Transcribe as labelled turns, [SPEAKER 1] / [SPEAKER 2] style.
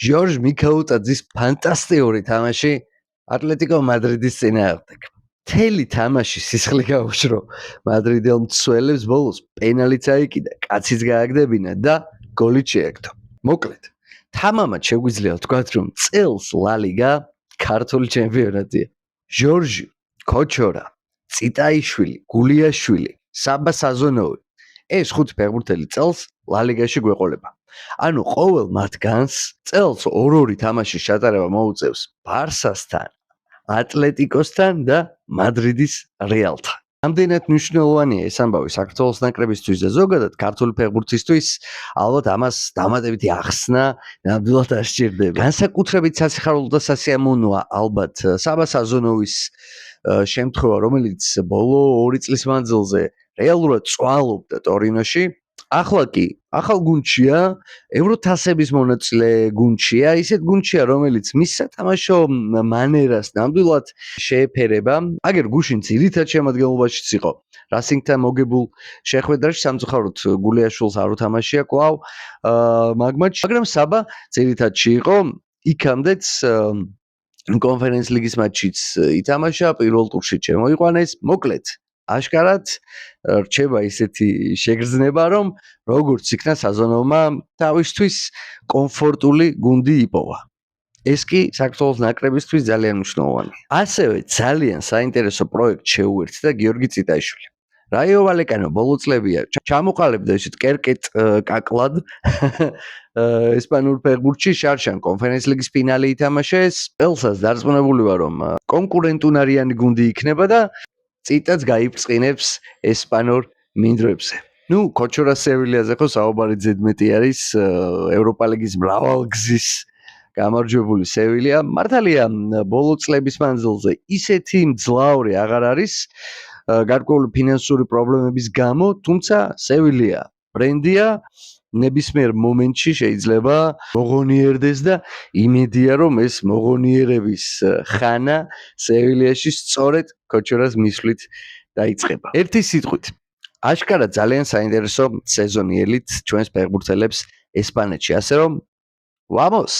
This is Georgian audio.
[SPEAKER 1] ჟორჟ მიქაუტაძის ფანტასტიკური თამაში ატლეტიკო მადრიდის წინააღმდეგ. მთელი თამაში სისხლი გაუშრო მადრიდელ მცველებს, ბოლოს პენალიც აიკიდა, კაციც გააგდებინა და გოლიც შეაგდო. მოკლედ, თამამად შეგვიძლია ვთქვათ, რომ წელს ლა ლიგა ქართული ჩემპიონატია. ჟორჟი, ქოჩორა, ციტაიშვილი, გულიაშვილი, საბა საზონოვი. ეს ხუთი ფეხბურთელი წელს ლა ლიგაში გვეყოლება. ანუ ყოველ მათგანს წელს ორ-ორი თამაშის ჩატარება მოუწევს ბარსასთან, ატლეტიკოსთან და მადრიდის რეალთან. ამდენად მნიშვნელოვანია ეს ამბავი საქართველოს ნაკრებისთვის და ზოგადად ქართული ფეხბურთისთვის, ალბათ ამას დამატებითი ახსნა ნამდვილად არ სჭირდება. განსაკუთრებით სასიხარულო და სასიამოვნოა ალბათ საბა საზონოვის შემთხვევა, რომელიც ბოლო 2 წლის მანძილზე რეალურად წვალობდა ტორინოში. ახლა კი ახალ გუნდშია, ევროთასების მონაწილე გუნდშია, ისეთ გუნდშია, რომელიც მის სათამაშო მანერას ნამდვილად შეეფერება. აგერ გუშინ ძირითად შემადგენლობაშიც იყო. რასინგთან მოგებულ შეხვედრაში სამწუხაროდ გულიაშვილს არ უთამაშია კვლავ მაგ მატჩში, მაგრამ საბა ძირითადში იყო. იქამდეც კონფერენს ლიგის მატჩიც ითამაშა, პირველ ტურში შემოიყვანეს. მოკლედ აშკარად რჩება ისეთი შეგრძნება, რომ როგორც იქნა საზონოვმა თავისთვის კომფორტული გუნდი იპოვა. ეს კი საქართველოს ნაკრებისთვის ძალიან მნიშვნელოვანია. ასევე ძალიან საინტერესო პროექტ შეუერთდა გიორგი ციტაიშვილი. რაიო ვალეკანო ბოლო წლებია ჩამოყალიბდა ისეთ კერკეტ კაკლად ესპანურ ფეხბურთში, შარშან კონფერენს ლიგის ფინალი ითამაშეს. წელსაც დარწმუნებული ვარ, რომ კონკურენტუნარიანი გუნდი იქნება და ციტაც გაიბრწყინებს ესპანურ მინდვრებზე. ქოჩორა სევილიაზე ხო საუბარი ზედმეტი არის, ევროპა ლიგის მრავალგზის გამარჯვებული სევილია. მართალია ბოლო წლების მანძილზე ისეთი მძლავრი აღარ არის გარკვეული ფინანსური პრობლემების გამო, თუმცა სევილია ბრენდია, ნებისმიერ მომენტში შეიძლება მოღონიერდეს და იმედია, რომ ეს მოღონიერების ხანა სევილიაში სწორედ ქოჩორას მისვლით დაიწყება. ერთი სიტყვით, აშკარად ძალიან საინტერესო სეზონი ელით ჩვენს ფეხბურთელებს ესპანეთში, ასე რომ ვამოს!